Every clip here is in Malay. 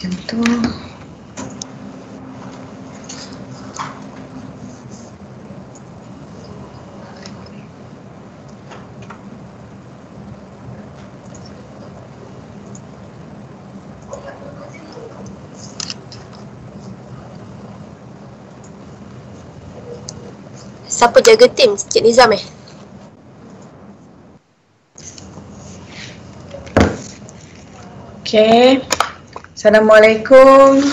macam tu. Siapa jaga tim? Cik Nizam Okay. Assalamualaikum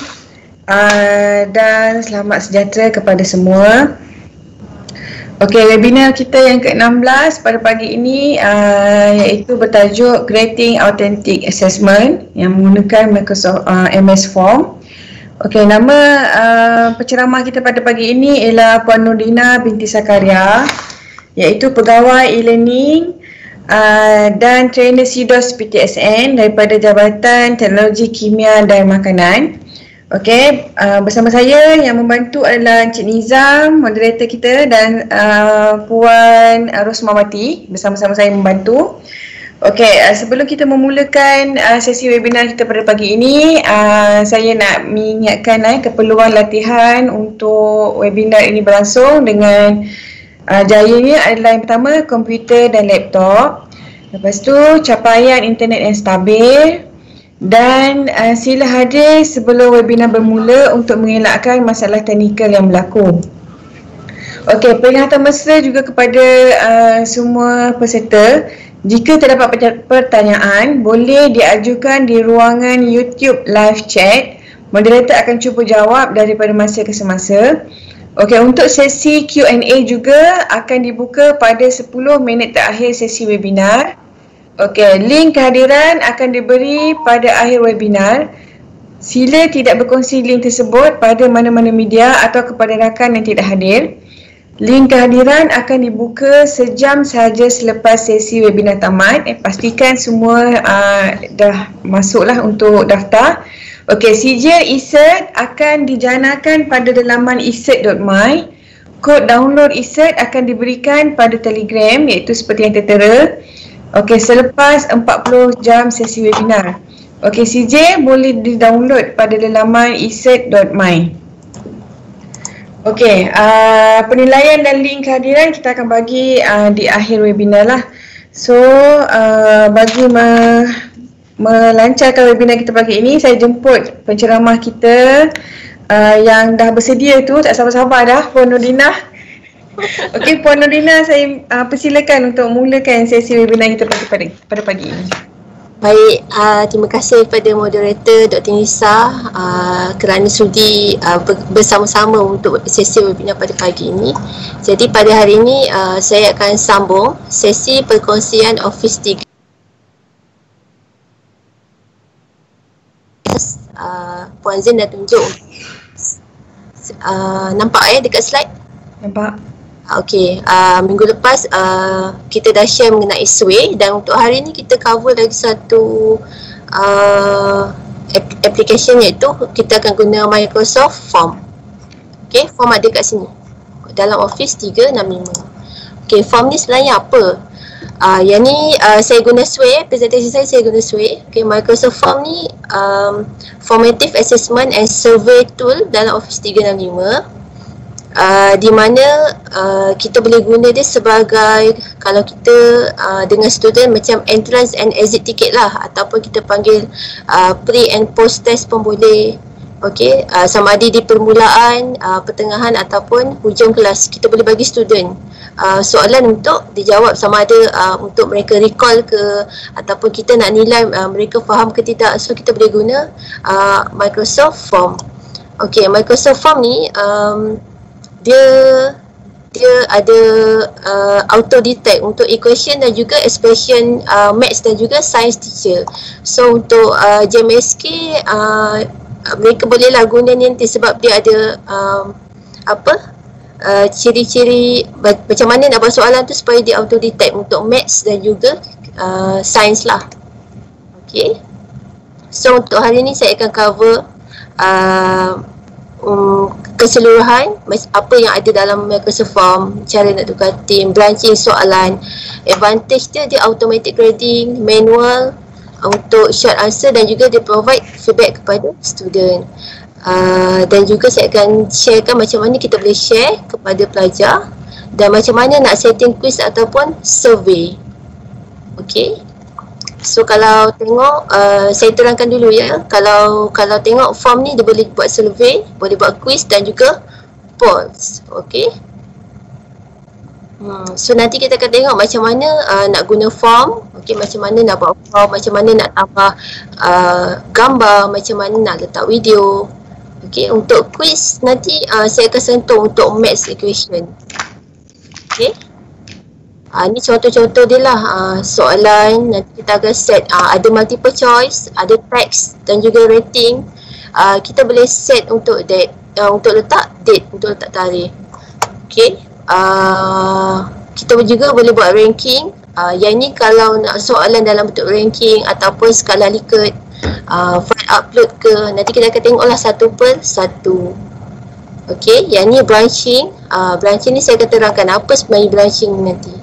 dan selamat sejahtera kepada semua. Okay, webinar kita yang ke-16 pada pagi ini iaitu bertajuk Creating Authentic Assessment yang menggunakan Microsoft MS Form. Okey, nama penceramah kita pada pagi ini ialah Puan Nurdina binti Sakaria, iaitu pegawai e-learning dan trainer CDOS PTSN daripada Jabatan Teknologi Kimia dan Makanan. Okey, bersama saya yang membantu adalah Encik Nizam, moderator kita, dan Puan Rosmawati bersama-sama saya membantu. Okey, sebelum kita memulakan sesi webinar kita pada pagi ini, saya nak mengingatkan keperluan latihan untuk webinar ini berlangsung dengan jayanya adalah yang pertama komputer dan laptop, lepas tu capaian internet yang stabil, dan sila hadir sebelum webinar bermula untuk mengelakkan masalah teknikal yang berlaku. Okey, peringatan mesra juga kepada semua peserta. Jika terdapat pertanyaan, boleh diajukan di ruangan YouTube live chat. Moderator akan cuba jawab daripada masa ke semasa. Okey, untuk sesi Q&A juga akan dibuka pada 10 minit terakhir sesi webinar. Okey, link kehadiran akan diberi pada akhir webinar. Sila tidak berkongsi link tersebut pada mana-mana media atau kepada rakan yang tidak hadir. Link kehadiran akan dibuka sejam sahaja selepas sesi webinar tamat. Pastikan semua dah masuklah untuk daftar. Okey, sijil eCert akan dijanakan pada laman ecert.my. Kod download eCert akan diberikan pada Telegram, iaitu seperti yang tertera. Okey, selepas 40 jam sesi webinar. Okey, sijil boleh di-download pada laman ecert.my. Okey, penilaian dan link kehadiran kita akan bagi di akhir webinar lah. So, bagi melancarkan webinar kita pagi ini, saya jemput penceramah kita yang dah bersedia tu, tak sabar-sabar dah, Puan Nurdina. Okey, Puan Nurdina, saya persilakan untuk mulakan sesi webinar kita pada pagi ini. Baik, terima kasih kepada moderator Dr. Nisa kerana sudi bersama-sama untuk sesi webinar pada pagi ini. Jadi pada hari ini saya akan sambung sesi perkongsian Office 3. Puan Zin dah tunjuk. Nampak dekat slide? Nampak. Okey, minggu lepas kita dah share mengenai Sway, dan untuk hari ni kita cover lagi satu application, iaitu kita akan guna Microsoft Form. Okey, Form ada kat sini dalam Office 365. Okey, Form ni sebenarnya apa? Yang ni saya guna Sway, presentation saya guna Sway. Okey, Microsoft Form ni formative assessment and survey tool dalam Office 365. Di mana kita boleh guna dia sebagai, kalau kita dengan student, macam entrance and exit ticket lah, ataupun kita panggil pre and post test pun boleh. Okey, sama ada di permulaan, pertengahan ataupun hujung kelas, kita boleh bagi student soalan untuk dijawab, sama ada untuk mereka recall ke, ataupun kita nak nilai mereka faham ke tidak. So kita boleh guna Microsoft Form. Okey, Microsoft Form ni dia ada auto detect untuk equation dan juga expression maths dan juga science teacher. So untuk JMSK mereka bolehlah guna ni nanti, sebab dia ada ciri-ciri macam mana nak buat soalan tu supaya dia auto detect untuk maths dan juga science lah. Okay, so untuk hari ni saya akan cover keseluruhan apa yang ada dalam Microsoft Form, cara nak tukar tim, branching soalan, advantage dia automatic grading, manual, untuk short answer dan juga dia provide feedback kepada student. Dan juga saya akan sharekan macam mana kita boleh share kepada pelajar dan macam mana nak setting quiz ataupun survey. Okay. So kalau tengok, saya terangkan dulu ya. Kalau tengok form ni dia boleh buat survey, boleh buat quiz dan juga polls. Okay. So nanti kita akan tengok macam mana nak guna form, okay, macam mana nak buat form, macam mana nak tambah gambar, macam mana nak letak video. Okay, untuk quiz nanti saya akan sentuh untuk maths equation. Okay. Ni contoh-contoh dia lah, soalan nanti kita akan set, ada multiple choice, ada text dan juga rating. Kita boleh set untuk date, untuk letak date, untuk letak tarikh. Okay. Kita juga boleh buat ranking. Yang ni kalau nak soalan dalam bentuk ranking ataupun skala Likert, file upload ke, nanti kita akan tengoklah satu per satu. Okay, yang ni branching. Branching ni saya akan terangkan apa sebenarnya branching nanti.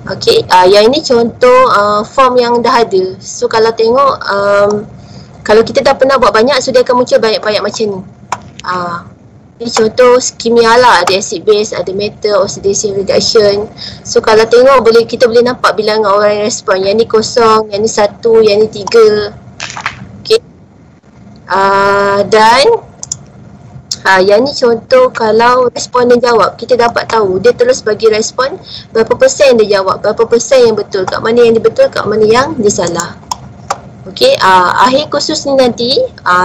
Okay, yang ini contoh form yang dah ada. So kalau tengok, kalau kita dah pernah buat banyak, so dia akan muncul banyak-banyak macam ni. Ini contoh kimia lah, ada acid base, ada metal, oxidation reduction. So kalau tengok kita boleh nampak bilangan orang yang respon. Yang ni 0, yang ni 1, yang ni 3. Okay. Dan yang ni contoh kalau responden jawab, kita dapat tahu dia terus bagi respon berapa persen dia jawab, berapa persen yang betul, kat mana yang dia betul, kat mana yang dia salah. Okey, akhir kursus ni nanti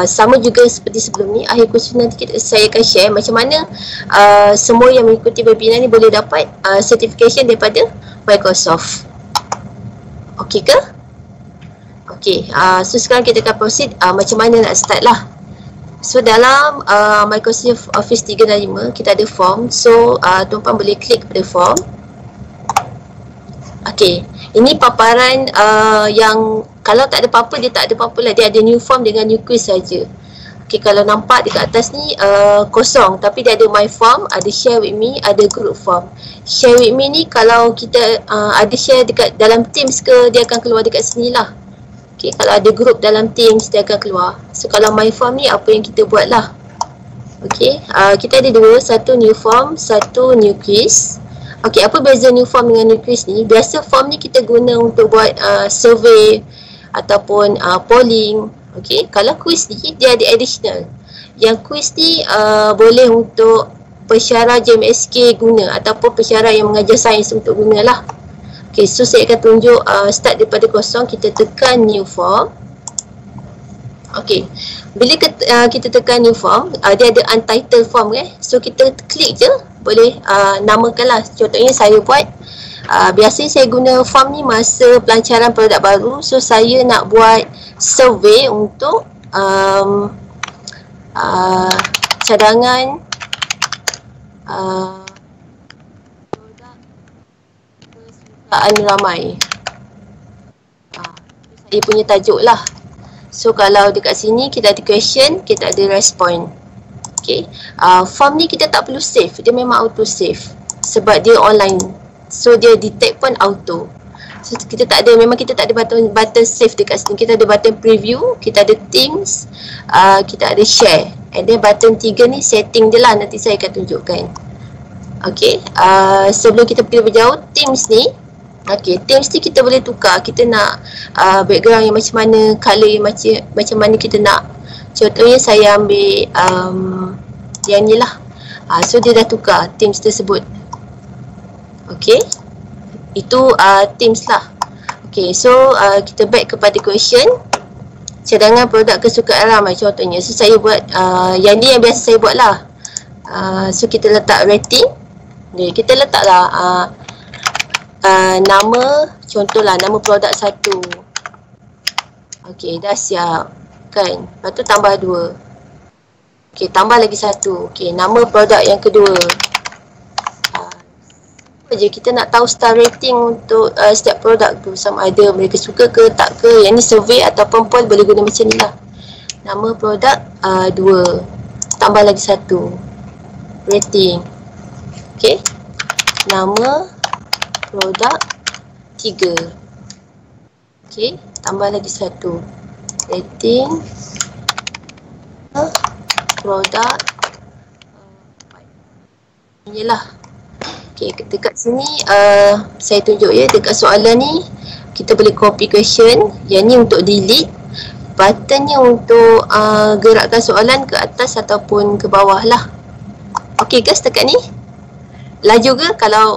sama juga seperti sebelum ni. Akhir kursus nanti saya akan share macam mana semua yang mengikuti webinar ni boleh dapat certification daripada Microsoft. Okey ke? Okey, so sekarang kita akan proceed macam mana nak start lah. So dalam Microsoft Office 365 kita ada form. So tuan-puan boleh klik pada form. Okey, ini paparan yang kalau tak ada apa-apa, dia tak ada apa-apa lah. Dia ada new form dengan new quiz saja. Okey, kalau nampak dekat atas ni kosong, tapi dia ada my form, ada share with me, ada group form. Share with me ni kalau kita ada share dekat dalam Teams ke, dia akan keluar dekat sini lah. Okay, kalau ada group dalam Teams, dia akan keluar. So kalau my form ni apa yang kita buat lah. Okay, kita ada dua, satu new form, satu new quiz. Okay, apa beza new form dengan new quiz ni? Biasa form ni kita guna untuk buat survey ataupun polling. Okay, kalau quiz ni dia ada additional. Yang quiz ni boleh untuk pensyarah JMSK guna ataupun pensyarah yang mengajar sains untuk guna lah. Okay, so saya akan tunjuk start daripada kosong, kita tekan new form. Okay, bila kita tekan new form, dia ada untitled form so kita klik je, boleh namakan lah. Contohnya saya buat, biasanya saya guna form ni masa pelancaran produk baru. So saya nak buat survey untuk cadangan ramai. Dia punya tajuk lah. So kalau dekat sini kita ada question, kita ada respond. Okay, form ni kita tak perlu save, dia memang auto save sebab dia online. So dia detect pun auto. So kita tak ada, memang kita tak ada button save dekat sini. Kita ada button preview, kita ada Teams, kita ada share. And then button 3 ni setting dia lah, nanti saya akan tunjukkan. Okay, sebelum kita pergi lebih jauh, Teams ni, okay, Teams ni kita boleh tukar. Kita nak background yang macam mana, colour yang macam mana kita nak. Contohnya saya ambil yang ni lah. So dia dah tukar Teams tersebut. Okay, itu Teams lah. Okay, so kita back kepada question. Cadangan produk kesukaan ramai contohnya. So saya buat yang ni yang biasa saya buat lah. So kita letak rating. Okay, kita letak lah nama, contohlah nama produk 1. Okey, dah siap kan. Lepas tu tambah 2. Okey, tambah lagi 1. Okey, nama produk yang kedua. Apa je kita nak tahu star rating untuk setiap produk tu, sama ada mereka suka ke tak ke. Yang ni survey ataupun poll boleh guna macam ni lah. Nama produk 2. Tambah lagi 1. Rating. Okey. Nama produk 3. Okey, tambah lagi satu. Rating produk inilah. Okey, dekat sini saya tunjuk ya, dekat soalan ni kita boleh copy question. Yang ni untuk delete, buttonnya untuk gerakkan soalan ke atas ataupun ke bawah lah. Okey guys, dekat ni laju ke?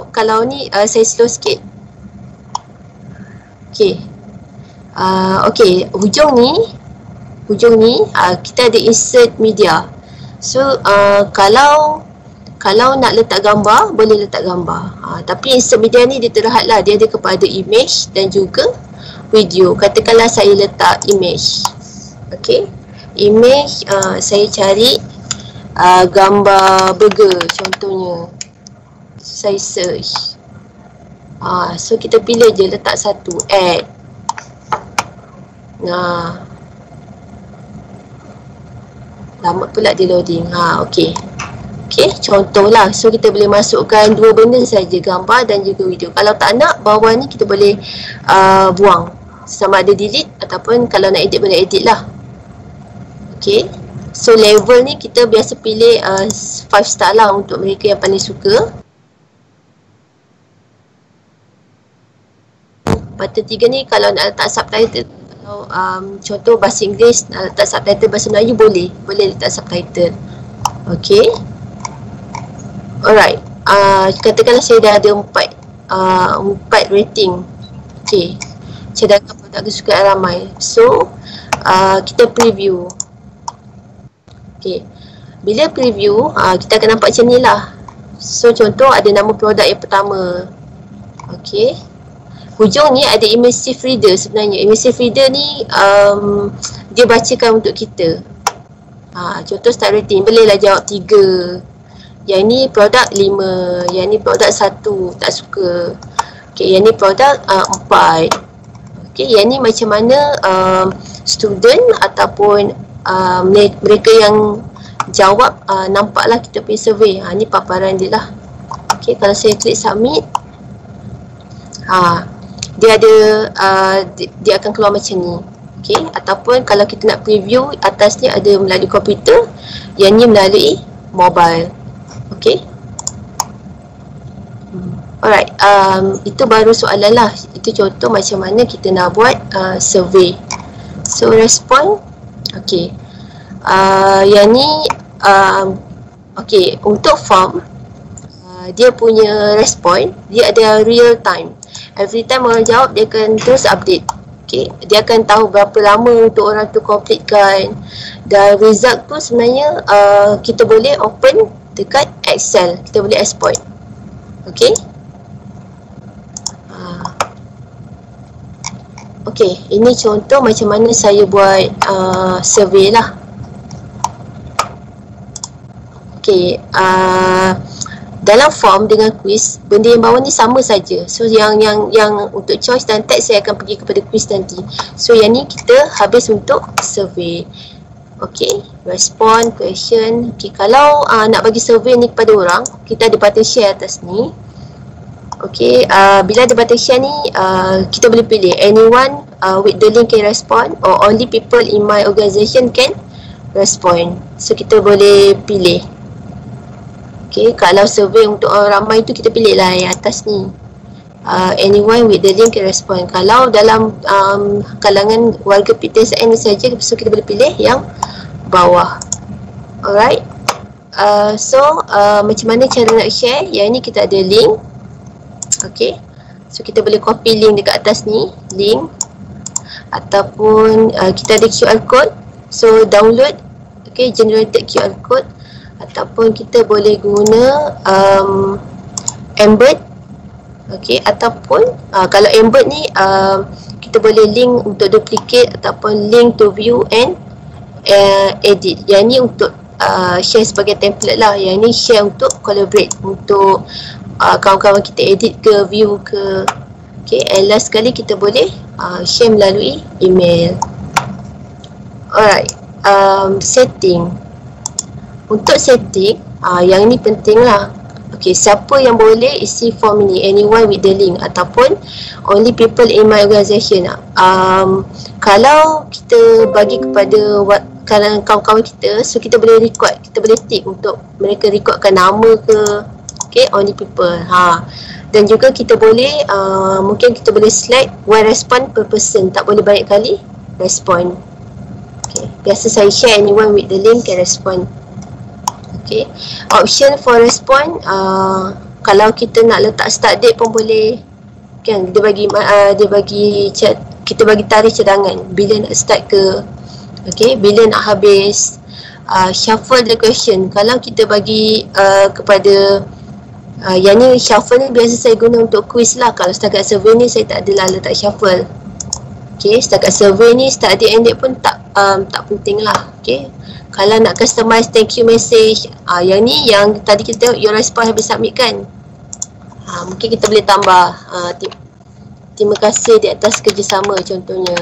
Kalau ni saya slow sikit. Okey. Okey, hujung ni kita ada insert media. So kalau nak letak gambar, boleh letak gambar. Tapi insert media ni dia terhad lah, dia ada kepada image dan juga video. Katakanlah saya letak image. Okey, image saya cari gambar burger contohnya. Saya search. So kita pilih je, letak satu, add. Nah, lama pula dia loading. Okey. Okey, contohlah. So kita boleh masukkan dua benda saja, gambar dan juga video. Kalau tak nak, bawah ni kita boleh buang. Sama ada delete ataupun kalau nak edit boleh edit lah. Okey. So level ni kita biasa pilih 5 star lah untuk mereka yang paling suka. Button 3 ni kalau nak letak subtitle, kalau contoh bahasa Inggeris nak letak subtitle bahasa Melayu boleh letak subtitle. Okey. Alright. Katakanlah saya dah ada 4 rating. Okey. Cadangkan produk kesukaan ramai. So kita preview. Okey. Bila preview, kita akan nampak macam ni lah. So contoh ada nama produk yang pertama. Okey. Hujung ni ada immersive reader sebenarnya. Immersive reader ni dia bacakan untuk kita. Contoh start rating, bolehlah jawab 3. Yang ni produk 5, yang ni produk 1, tak suka. Okey, yang ni produk 4. Okey, yang ni macam mana student ataupun mereka yang jawab, nampaklah kita punya survey. Ni paparan dia lah. Okey, kalau saya klik submit, dia ada dia akan keluar macam ni. Okey, ataupun kalau kita nak preview, atas ni ada melalui komputer, yang ni melalui mobile. Okey. Alright, itu baru soalan lah. Itu contoh macam mana kita nak buat survey. So respond. Okey. Yang ni okey, untuk form dia punya respond, dia ada real time. Every time orang jawab, dia akan terus update. Okay. Dia akan tahu berapa lama untuk orang tu completekan. Dan result tu sebenarnya kita boleh open dekat Excel. Kita boleh export. Okay. Okay, ini contoh macam mana saya buat survey lah. Okay, dalam form dengan quiz, benda yang bawah ni sama saja. So yang untuk choice dan text saya akan pergi kepada quiz nanti. So yang ni kita habis untuk survey. Okay, respond, question. Okay, kalau nak bagi survey ni kepada orang, kita ada button share atas ni. Okay, bila ada button share ni, kita boleh pilih anyone with the link can respond or only people in my organisation can respond. So kita boleh pilih. Okay, kalau survey untuk orang ramai tu kita pilih lah yang atas ni. Anyone with the link can respond. Kalau dalam kalangan warga PTSN ni saja, so kita boleh pilih yang bawah. Alright. So macam mana cara nak share? Yang ni kita ada link. Okay. So kita boleh copy link dekat atas ni, link. Ataupun kita ada QR code. So download. Okay, generated QR code. Ataupun kita boleh guna embed. Okay, ataupun kalau embed ni kita boleh link untuk duplicate ataupun link to view and edit. Yang ni untuk share sebagai template lah. Yang ni share untuk collaborate, untuk kawan-kawan kita edit ke, view ke. Okay, and last sekali kita boleh share melalui email. Alright, setting. Untuk setting, yang ni penting lah. Okay, siapa yang boleh isi form ini? Anyone with the link ataupun only people in my organisation. Kalau kita bagi kepada kawan-kawan kita, so kita boleh record, kita boleh tick untuk mereka recordkan nama ke. Okay, only people. Dan juga kita boleh, mungkin kita boleh select one respond per person, tak boleh banyak kali respond. Okay, biasa saya share, anyone with the link can respond. Okay, option for respond, kalau kita nak letak start date pun boleh kan, dia bagi kita bagi tarikh cadangan bila nak start ke, okay, bila nak habis. Shuffle the question, kalau kita bagi kepada yang ni, shuffle ni biasa saya guna untuk quiz lah. Kalau setakat survey ni saya tak adalah letak shuffle. Okay, setakat survey ni start date end date pun tak penting lah. Okay, kalau nak customize thank you message, yang ni yang tadi kita tengok your response habis submit kan, mungkin kita boleh tambah terima kasih di atas kerjasama contohnya.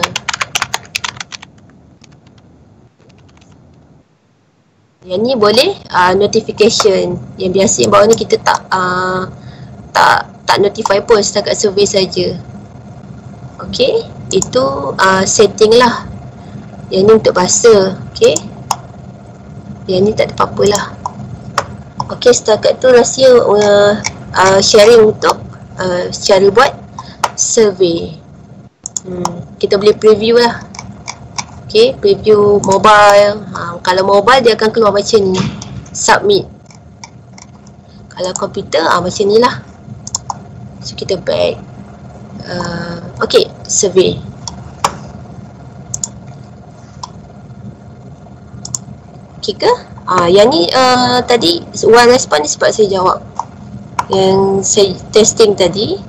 Yang ni boleh notification, yang biasa yang bawah ni kita tak notify pun, setakat survey saja. Okay, itu setting lah. Yang ni untuk bahasa. Okay, yang ni tak ada apa-apa lah. Okay, setakat tu rahsia sharing untuk cara buat survey. Kita boleh preview lah. Okay, preview mobile. Kalau mobile dia akan keluar macam ni, submit. Kalau komputer macam ni lah. So kita back. Okay, survey. Okay ke? Yang ni tadi one response ni sebab saya jawab yang saya testing tadi.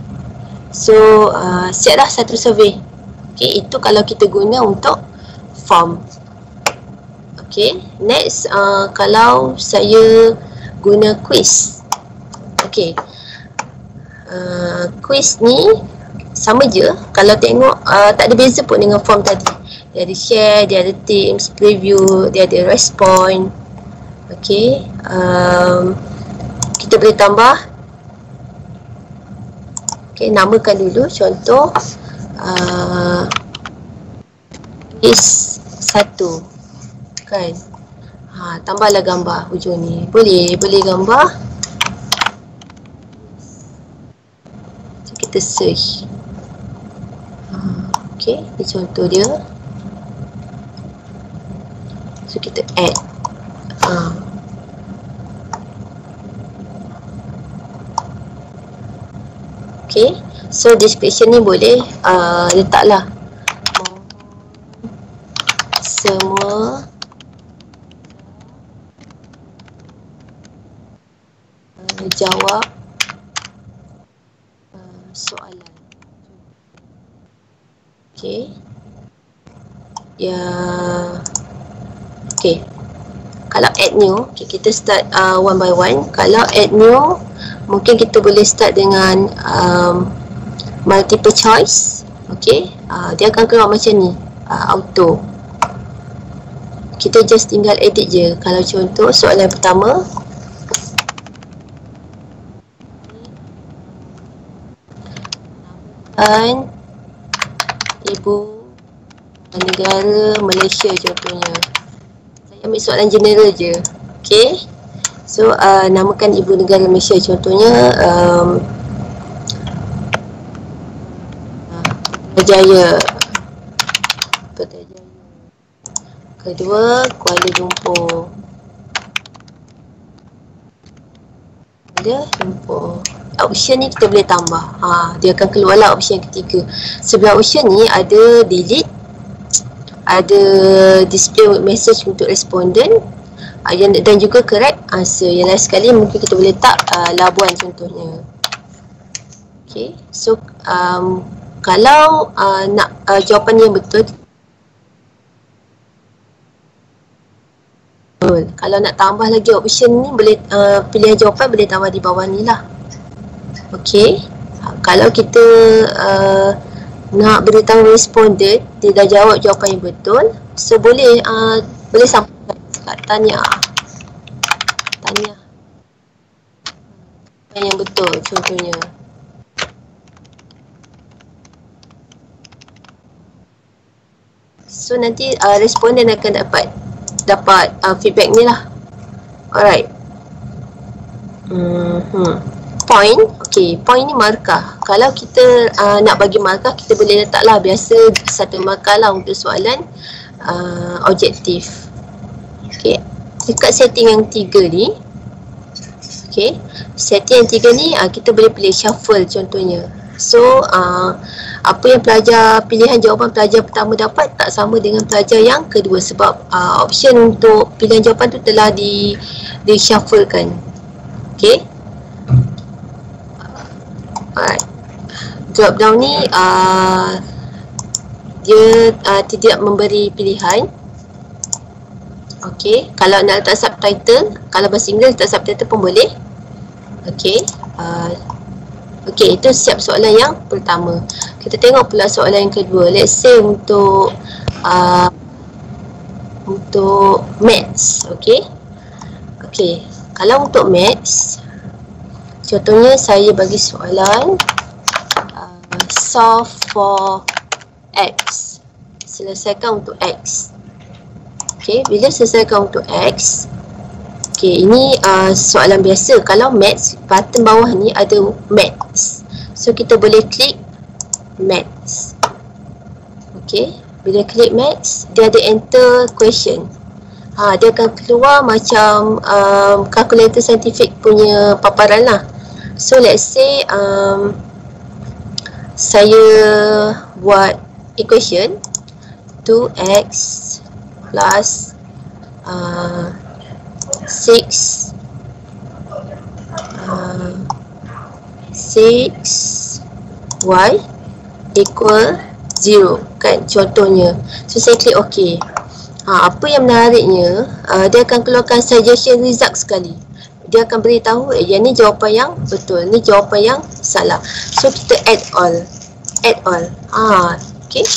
So siap dah satu survey. Okay, itu kalau kita guna untuk form. Okay, next kalau saya guna quiz. Okay, quiz ni sama je. Kalau tengok tak ada beza pun dengan form tadi. Dia ada share, dia ada teams, preview, dia ada respond. Okay, kita boleh tambah. Okay, namakan dulu. Contoh is 1 kan. Tambahlah gambar hujung ni. Boleh gambar. So, kita search. Okay, ni contoh dia. So kita add. Okay, so description ni boleh letaklah semua jawab soalan. Okay, ya. Okay, kalau add new, okay, kita start one by one. Kalau add new, mungkin kita boleh start dengan multiple choice. Okay, dia akan keluar macam ni, auto. Kita just tinggal edit je. Kalau contoh soalan pertama, dan ibu negara Malaysia contohnya. Saya ambil soalan general je. Okay, so namakan ibu negara Malaysia contohnya Putrajaya. Kedua, Kuala Lumpur. Option ni kita boleh tambah. Dia akan keluarlah option yang ketiga. Sebelah option ni ada delete, ada display message untuk responden, dan juga correct answer. Yang lain sekali mungkin kita boleh letak Labuan contohnya. Okay, so kalau nak jawapan yang betul, kalau nak tambah lagi option ni, boleh pilihan jawapan boleh tambah di bawah ni lah. Okay, kalau kita nak beritahu responden dia dah jawab jawapan yang betul, so boleh sampaikan kat tanya. betul contohnya. So nanti responden akan dapat feedback ni lah. Alright. Point. Okay, point ni markah. Kalau kita nak bagi markah, kita boleh letaklah biasa satu markah lah untuk soalan objektif. Okay, dekat setting yang 3 ni, okay, setting yang 3 ni kita boleh pilih shuffle contohnya. So apa yang pilihan jawapan pelajar pertama dapat tak sama dengan pelajar yang kedua, sebab option untuk pilihan jawapan tu telah di shufflekan. Okay. Alright. Drop down ni dia tidak memberi pilihan. Okay, kalau nak letak subtitle, kalau bahasa Inggeris letak subtitle pun boleh. Okay. Okay, itu siap soalan yang pertama. Kita tengok pula soalan yang kedua. Let's say untuk maths. Okay. Okay, kalau untuk maths, contohnya saya bagi soalan solve for x. Selesaikan untuk x. Okay, bila selesaikan untuk x, okay, ini soalan biasa. Kalau maths, button bawah ni ada maths. So kita boleh klik maths. Okay, bila klik maths, dia ada enter question. Dia akan keluar macam kalkulator saintifik punya paparan lah. So let's say saya buat equation 2x plus 6y equal 0 kan, contohnya. So saya klik OK. Apa yang menariknya, dia akan keluarkan suggestion result sekali. Dia akan beritahu yang ni jawapan yang betul, ni jawapan yang salah. So kita add all. Okay.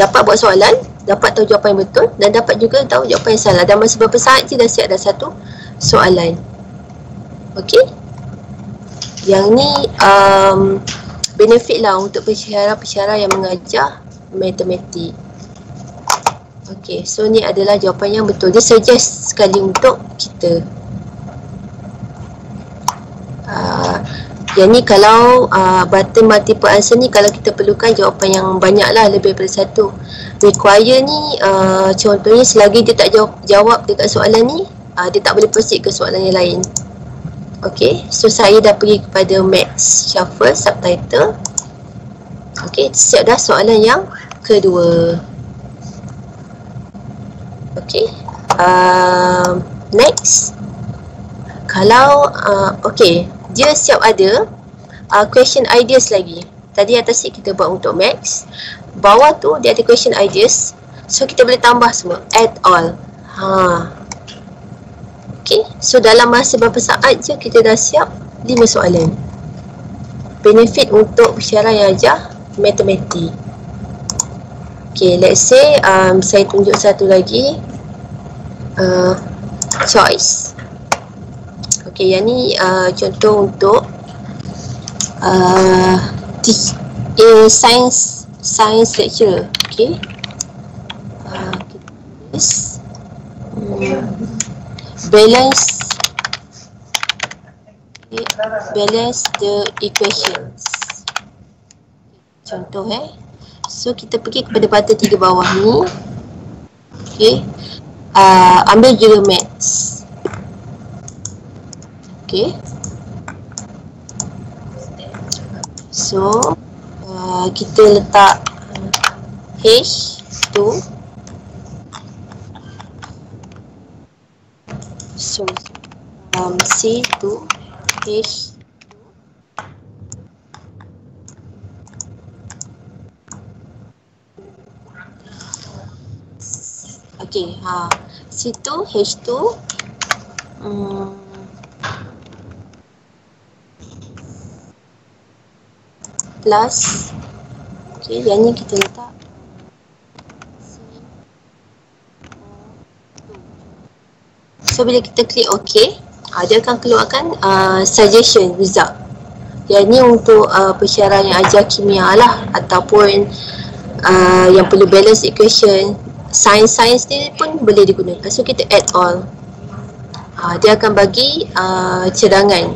Dapat buat soalan, dapat tahu jawapan yang betul, dan dapat juga tahu jawapan yang salah. Dan masa beberapa saat je dah siap dah satu soalan. Okay. Yang ni benefit lah untuk pensyarah yang mengajar matematik. Okay, so ni adalah jawapan yang betul. Dia suggest sekali untuk kita. Yang ni kalau button multiple answer ni, kalau kita perlukan jawapan yang banyak lah, lebih daripada satu. Require ni contohnya selagi dia tak jawab dekat soalan ni, dia tak boleh proceed ke soalan yang lain. Okay, so saya dah pergi kepada maths, shuffle, subtitle. Okay, siap dah soalan yang kedua. Okay, next. Kalau okay, dia siap ada question ideas lagi. Tadi atas sheet kita buat untuk maths, bawah tu dia ada question ideas. So kita boleh tambah semua, add all. Okay, so dalam masa beberapa saat je kita dah siap 5 soalan. Benefit untuk pensyarah yang ajar matematik. Okay, let's say saya tunjuk satu lagi, choice. Okay, yang ni contoh untuk science lecture. Okay, balance the equations. Contoh so kita pergi kepada button 3 bawah ni. Okay, ambil juga maths. Okay, so kita letak H2. So C2 H. Okay, C2 H2 plus. Okay, yang ni kita letak so bila kita klik OK, dia akan keluarkan suggestion result. Yang ni untuk persyaratan yang ajar kimia lah, ataupun yang perlu balance equation, sains ni pun boleh digunakan. So kita add all. Dia akan bagi cadangan.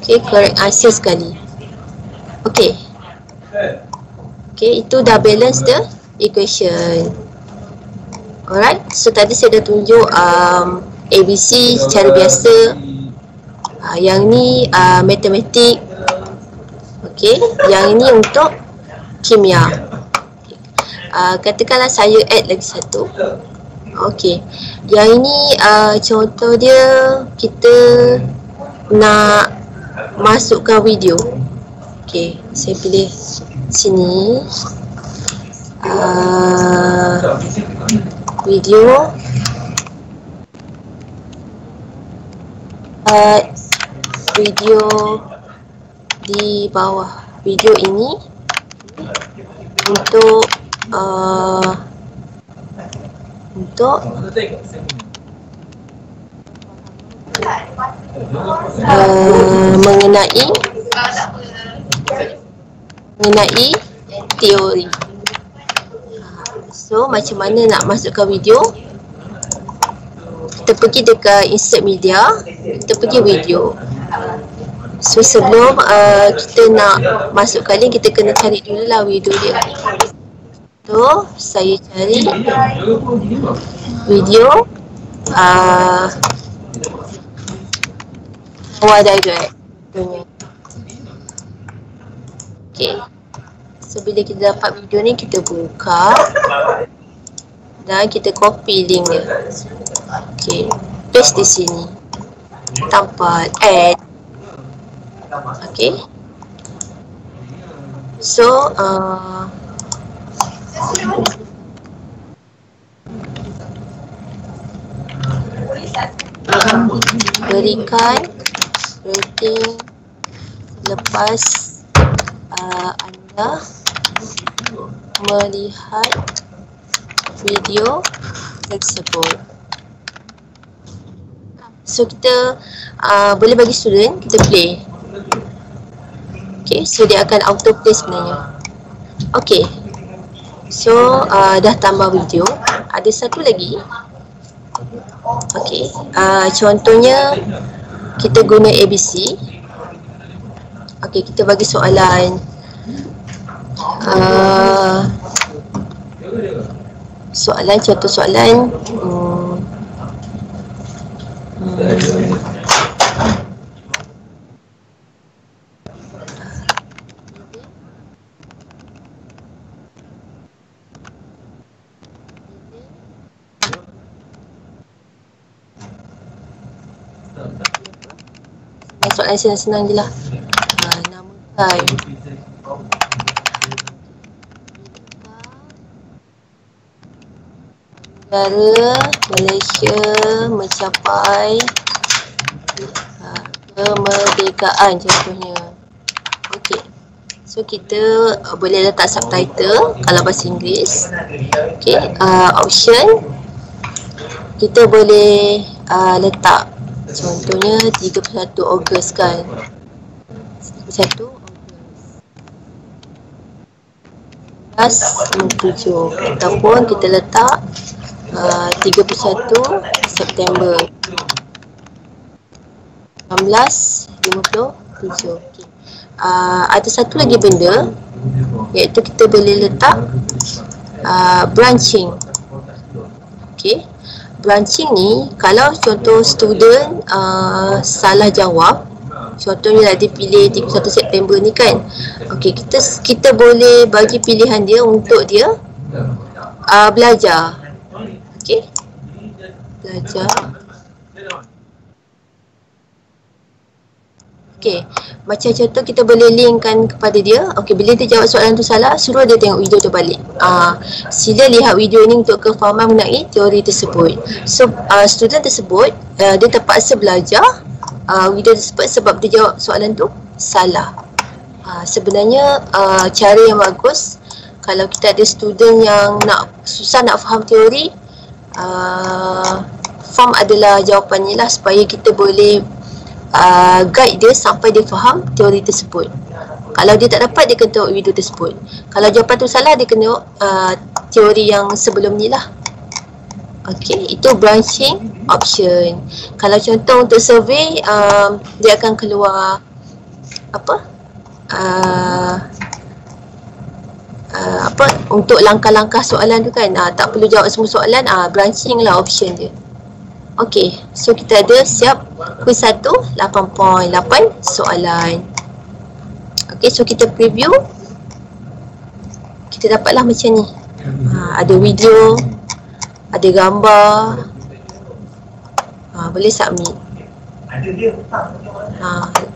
Okay, correct answer sekali. Okay, itu dah balance the equation. Alright, so tadi saya dah tunjuk ABC secara biasa. Yang ni matematik. Okay, yang ini untuk kimia. Katakanlah saya add lagi satu. Okay, yang ini contoh dia, kita nak masukkan video. Okay, saya pilih sini video video di bawah. Video ini untuk mengenai teori. So macam mana nak masukkan video? Kita pergi dekat insert media, kita pergi video. So sebelum kita nak masukkan link, kita kena cari dulu lah video dia. So saya cari video Power Direct. Okay, so bila kita dapat video ni, kita buka dan kita copy link dia. Okay, paste di sini tanpa add. Okay, so berikan rating lepas anda melihat video tersebut. So kita boleh bagi student, kita play. Okay, so dia akan auto play sebenarnya. Okay, so dah tambah video. Ada satu lagi. Okay, contohnya kita guna ABC. Okay, kita bagi soalan. Contoh soalan. Soalan senang-senang je lah. Namakan negara Malaysia mencapai kemerdekaan contohnya. Okay, so kita boleh letak subtitle kalau bahasa Inggeris. Okay, option kita boleh letak contohnya 31 Ogos kan. 31 Ogos 7, ataupun kita letak 31 September 1957. Okay. Ada satu lagi benda, iaitu kita boleh letak branching. Okay, branching ni kalau contoh student salah jawab, contohnya dia pilih 31 September ni kan. Okey, kita boleh bagi pilihan dia untuk dia belajar. Okey, belajar. Okey, macam contoh kita boleh linkkan kepada dia. Okey, bila dia jawab soalan tu salah, suruh dia tengok video tu balik. Sila lihat video ni untuk kefahaman mengenai teori tersebut. So student tersebut dia terpaksa belajar video tersebut sebab dia jawab soalan tu salah. Sebenarnya cara yang bagus kalau kita ada student yang susah nak faham teori, form adalah jawapannya lah, supaya kita boleh guide dia sampai dia faham teori tersebut. Kalau dia tak dapat, dia kena tengok video tersebut. Kalau jawapan tu salah, dia kena tengok teori yang sebelum ni lah. Okey, itu branching option. Kalau contoh untuk survey, dia akan keluar apa? Untuk langkah-langkah soalan tu kan, tak perlu jawab semua soalan, branching lah option dia. Okey, so kita ada siap quiz 1, 8.8 soalan. Okey, so kita preview. Kita dapatlah macam ni. Ada video, ada gambar. Boleh submit.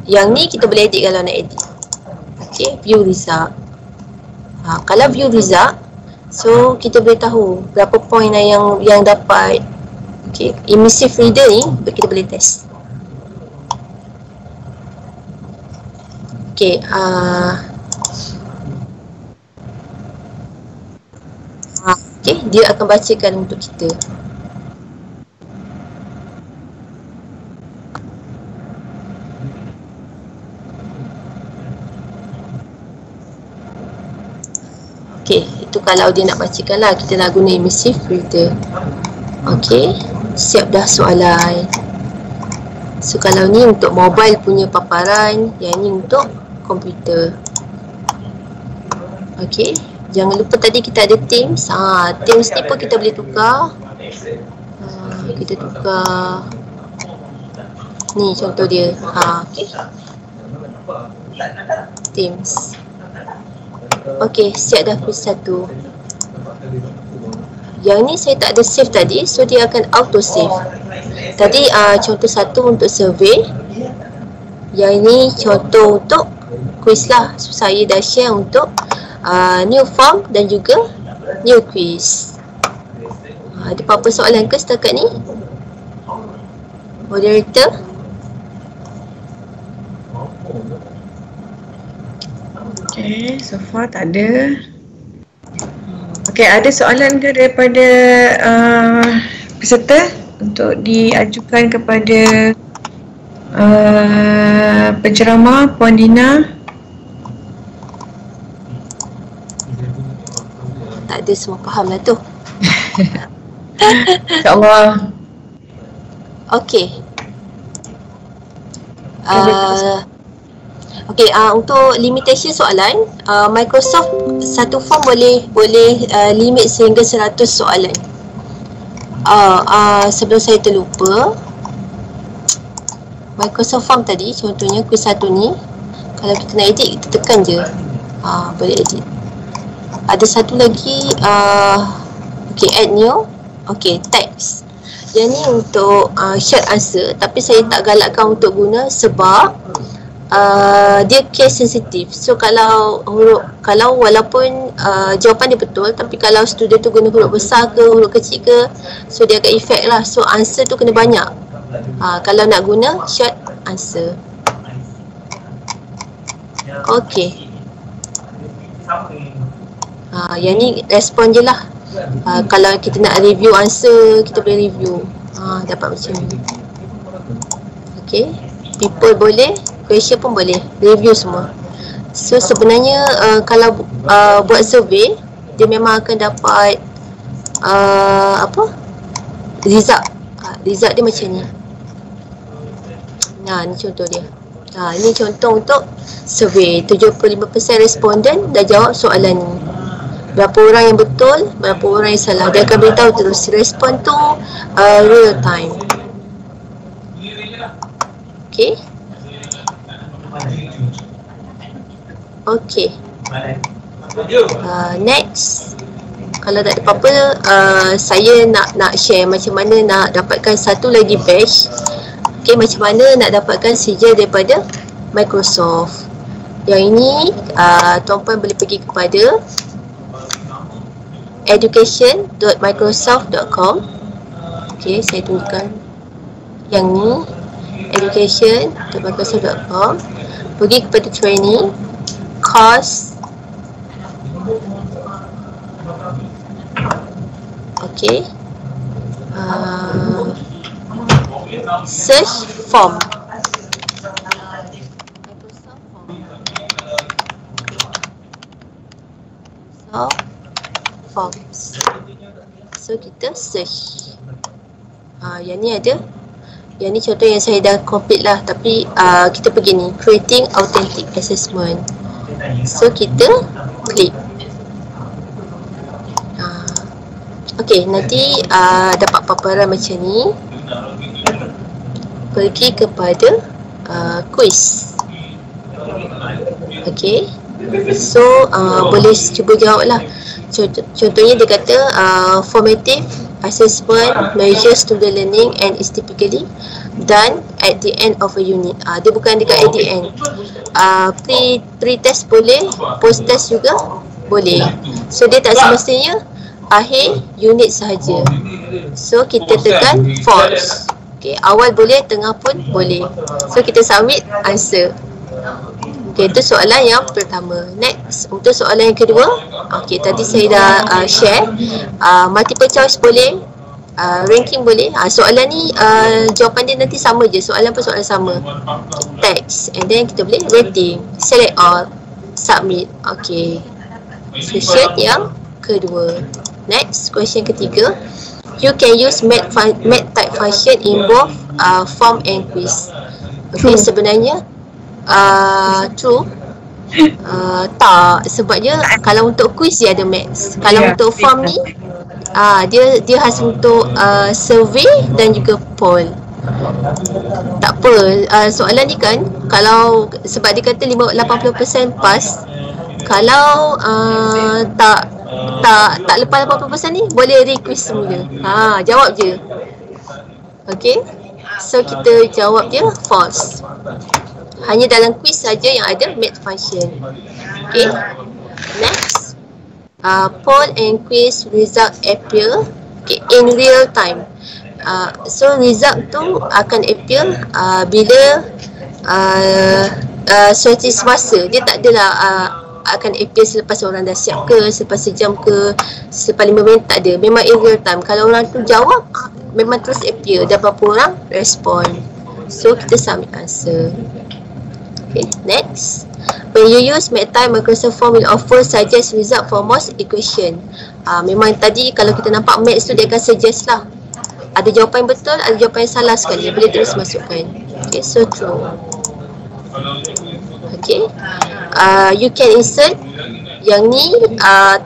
Yang ni kita boleh edit kalau nak edit. Okey, view result. Kalau view result, so kita boleh tahu berapa point yang dapat. Okey, immersive reader ni kita boleh test. Okey, okey, dia akan bacakan untuk kita. Okey, itu kalau dia nak bacakan lah, kita nak guna immersive reader. Okey, siap dah soalan. So kalau ni untuk mobile punya paparan, yang ni untuk komputer. Okey, jangan lupa tadi kita ada Teams. Teams ni pun kita boleh tukar. Kita tukar. Ni contoh dia. Okey, Teams. Okey, siap dah quiz 1. Yang ni saya tak ada save tadi, so dia akan auto save. Tadi contoh 1 untuk survey. Yang ni contoh untuk quiz lah. So saya dah share untuk new form dan juga new quiz. Ada apa-apa soalan ke setakat ni? Moderator? Okay, so far tak ada. Okay, ada soalan ke daripada peserta untuk diajukan kepada penceramah Puan Dina? Tak ada, semua faham lah tu. InsyaAllah. Okay. Okay, untuk limitation soalan, Microsoft satu form boleh limit sehingga 100 soalan. Sebelum saya terlupa, Microsoft Form tadi, contohnya quiz 1 ni, kalau kita nak edit, kita tekan je, boleh edit. Ada satu lagi, okay, add new. Okay, text. Yang ni untuk short answer, tapi saya tak galakkan untuk guna sebab dia case sensitif. So kalau walaupun jawapan dia betul, tapi kalau student tu guna huruf besar ke huruf kecil ke, so dia akan efek lah. So answer tu kena banyak kalau nak guna short answer. Okay, yang ni respon je lah. Kalau kita nak review answer, kita boleh review, dapat macam ni. Okay, people boleh, question pun boleh, review semua. So sebenarnya kalau buat survey, dia memang akan dapat result. Result dia macam ni. Ni contoh dia. Ini contoh untuk survey. 75% responden dah jawab soalan ni. Berapa orang yang betul, berapa orang yang salah. Dia akan beritahu terus. Respon tu real time. Okay. Okay. Next, kalau tak ada apa-apa, saya nak share macam mana nak dapatkan satu lagi batch. Okay, macam mana nak dapatkan sijil daripada Microsoft. Yang ini tuan-puan boleh pergi kepada education.microsoft.com. Okay, saya tunjukkan yang ni, education.microsoft.com. Pergi kepada training, course. Okay, search form. Forms. So kita search. Yang ni ada. Yang ni contoh yang saya dah complete lah. Tapi kita pergi ni, creating authentic assessment. So kita klik. Okay, nanti dapat paparan macam ni. Pergi kepada quiz. Okay. So boleh cuba jawab lah. Contohnya dia kata formative assessment measures student learning and is typically done at the end of a unit. Dia bukan dekat at the end. Pre-test boleh, post-test juga boleh. So dia tak semestinya akhir unit sahaja. So kita tekan false. Okay, awal boleh, tengah pun boleh. So kita submit answer. Okay, itu soalan yang pertama. Next, untuk soalan yang kedua. Okay, tadi saya dah share. Multiple choice boleh, ranking boleh. Soalan ni jawapan dia nanti sama je. Soalan pun soalan sama. Text, and then kita boleh rating, select all, submit. Okay, question yang kedua. Next, question ketiga. You can use math type function in both form and quiz. Okay, sebenarnya true. Tak, sebabnya kalau untuk quiz dia ada maths. Kalau untuk form ni dia khas untuk survey dan juga poll. Tak apa, soalan ni kan kalau sebab dia kata 80% pass. Kalau tak lepas 80% ni boleh requiz semula. Jawab je. Okay, so kita jawab dia false. Hanya dalam quiz saja yang ada math function. Okay. Next, poll and quiz result appear in real time. So result tu akan appear bila suatu semasa. Dia tak adalah akan appear selepas orang dah siap ke, selepas sejam ke, selepas 5 minit, tak ada. Memang in real time. Kalau orang tu jawab, memang terus appear dan berapa orang respon. So kita submit answer. Okay, next. When you use MathTime, Microsoft Form will offer suggest result for most equation. Memang tadi kalau kita nampak maths tu dia akan suggest lah. Ada jawapan betul, ada jawapan yang salah sekali. Boleh terus masukkan. Okay, so true. Okay. You can insert. Yang ni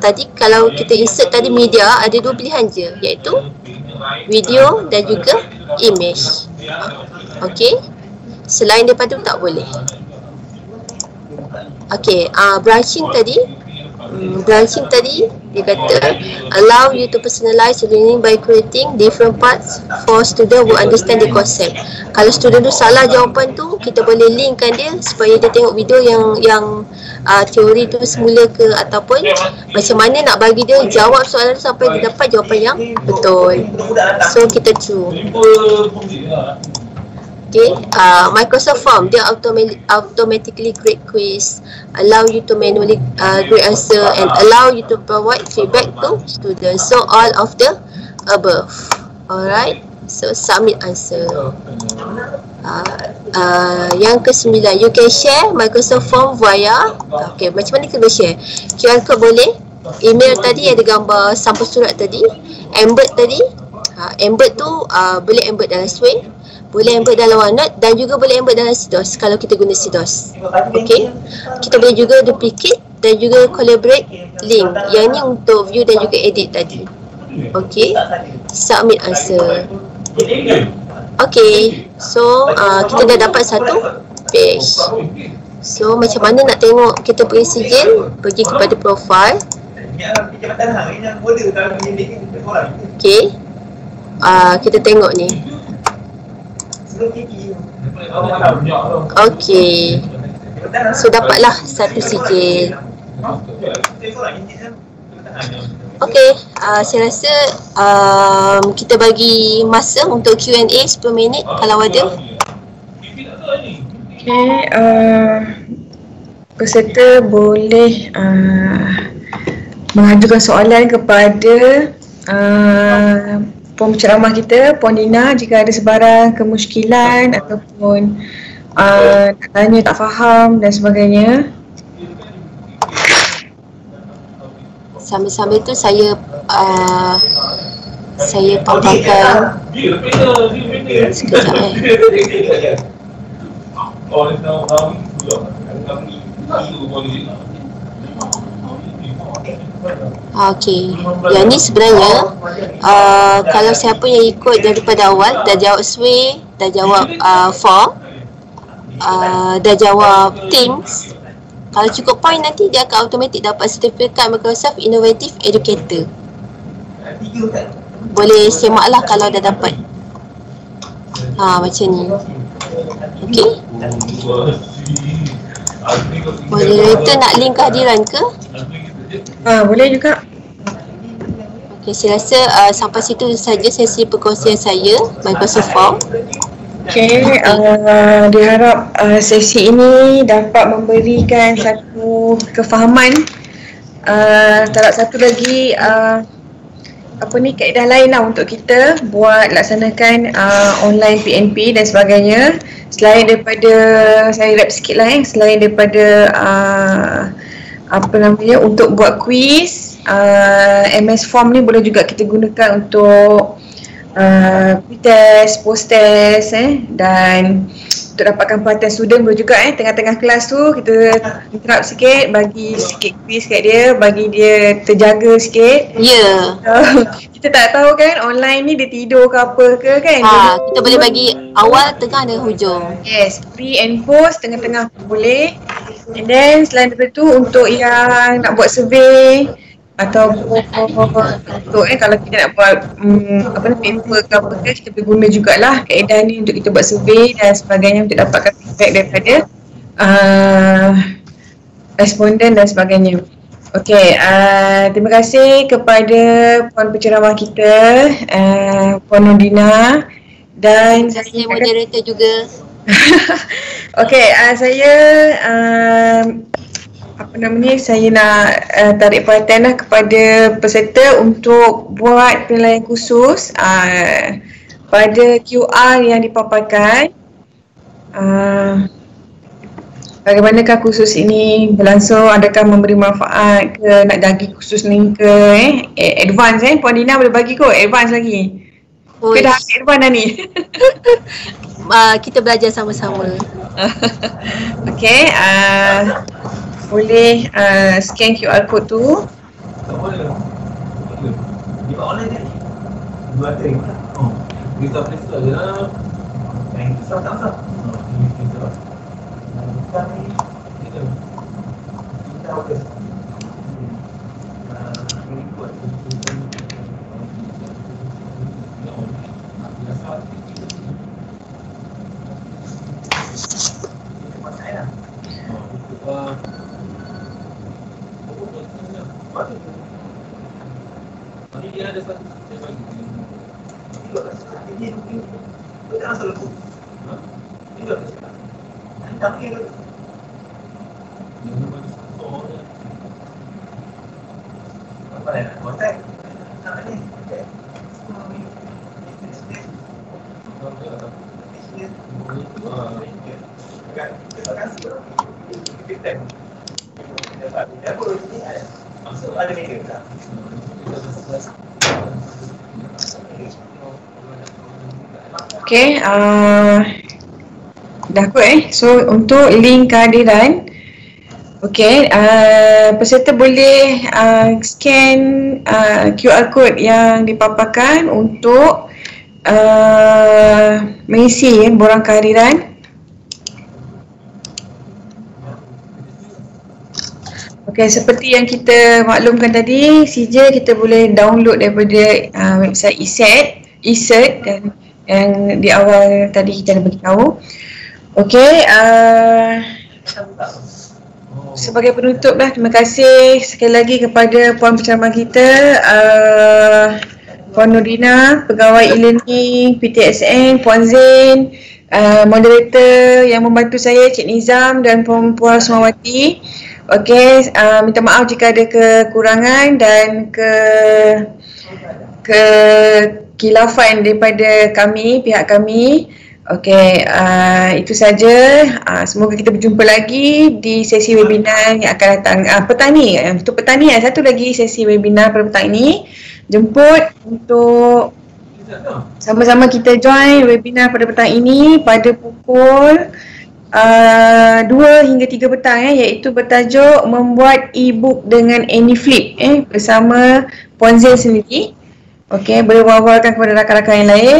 tadi kalau kita insert tadi media, ada dua pilihan je, iaitu video dan juga image. Okay. Selain daripada tu tak boleh. Okay, branching tadi dia kata allow you to personalize learning by creating different parts for student who understand the concept. Kalau student tu salah jawapan tu, kita boleh linkkan dia supaya dia tengok video yang teori tu semula ke, ataupun macam mana nak bagi dia jawab soalan tu sampai dia dapat jawapan yang betul. So kita choose. Okay, Microsoft Form dia automatically create quiz, allow you to manually create answer, and allow you to provide feedback to students. So all of the above. Alright, so submit answer. Yang ke-9, you can share Microsoft Form via, okay, macam mana kita boleh share? QR code boleh, email tadi ada gambar sampul surat tadi, embed tadi, embed tu boleh embed dalam Swing, boleh embed dalam OneNote, dan juga boleh embed dalam CDOS kalau kita guna CDOS. Okay, kita boleh juga duplicate dan juga collaborate link. Yang ni untuk view dan juga edit tadi. Okay, submit answer. Okay, so kita dah dapat satu page. So macam mana nak tengok kita punya sijil? Pergi kepada profile. Okay, kita tengok ni. Okay, so dapatlah satu sijil. Okay, saya rasa kita bagi masa untuk Q&A 10 minit kalau ada. Okay, peserta boleh mengajukan soalan kepada penceramah kita, Puan Dina, jika ada sebarang kemusykilan ataupun nak tanya tak faham dan sebagainya. Sambil-sambil tu saya paparkan sekejap Okey, yang ni sebenarnya kalau siapa yang ikut daripada awal, dah jawab survey, dah jawab form, dah jawab Teams, kalau cukup point nanti dia akan automatik dapat sertifikat Microsoft Innovative Educator. Boleh semaklah kalau dah dapat. Macam ni. Okey. Moderator nak link kehadiran ke? Boleh juga. Okey, saya rasa sampai situ saja sesi perkongsian saya Microsoft Form. Okey, diharap sesi ini dapat memberikan satu kefahaman terhadap satu lagi kaedah lain lah untuk kita buat laksanakan online PNP dan sebagainya. Selain daripada, saya rap sikit lah selain daripada untuk buat quiz, MS Form ni boleh juga kita gunakan untuk pre-test, post-test dan untuk dapatkan perhatian student boleh juga tengah-tengah kelas tu kita interrupt sikit, bagi sikit quiz kat dia, bagi dia terjaga sikit. Ya. Kita tak tahu kan online ni dia tidur ke apa ke kan. Kita boleh bagi awal, tengah dan hujung. Yes, pre and post, tengah-tengah boleh. And then selain daripada tu, untuk yang nak buat survey atau untuk kalau kita nak buat paper ke apa ke, kita boleh guna jugalah kaedah ni untuk kita buat survey dan sebagainya untuk dapatkan feedback daripada responden dan sebagainya. Okey, terima kasih kepada puan penceramah kita, Puan Nordina, dan terima kasih moderator juga. Okey, saya saya nak tarik perhatian kepada peserta untuk buat penilaian khusus pada QR yang dipaparkan. Bagaimanakah kursus ini berlangsung, adakah memberi manfaat ke, nak bagi kursus ni ke advance Puan Dina boleh bagi kot advance lagi. Ke dah advance dah ni. Kita belajar sama-sama. Okey, boleh scan QR code tu. Dia ada satu saya bagi. Ini bukan asal aku. Ini dah cakap. Tak kira. Apa ya? Kontak. Tak ni. Terima kasih. Masuk ada media tak? Okey, dah kot So untuk link kehadiran, okey, peserta boleh scan QR code yang dipaparkan untuk mengisi borang kehadiran. Okey, seperti yang kita maklumkan tadi, CJ kita boleh download daripada website ECERT dan yang di awal tadi kita dah beritahu. Okey, sebagai penutup terima kasih sekali lagi kepada puan penceramah kita, Puan Nordina, pegawai e-learning PTSN, Puan Zain, moderator yang membantu saya Cik Nizam dan Puan Sumawati. Okey, minta maaf jika ada kekurangan dan kilafan daripada kami, pihak kami. Okey, itu saja. Semoga kita berjumpa lagi di sesi webinar yang akan datang. Petang ni, untuk petang ni satu lagi sesi webinar pada petang ini. Jemput untuk sama-sama kita join webinar pada petang ini pada pukul 2 hingga 3 petang iaitu bertajuk membuat e-book dengan AnyFlip bersama Puan Zain sendiri. Okey, boleh wawarkan kepada rakan-rakan yang lain.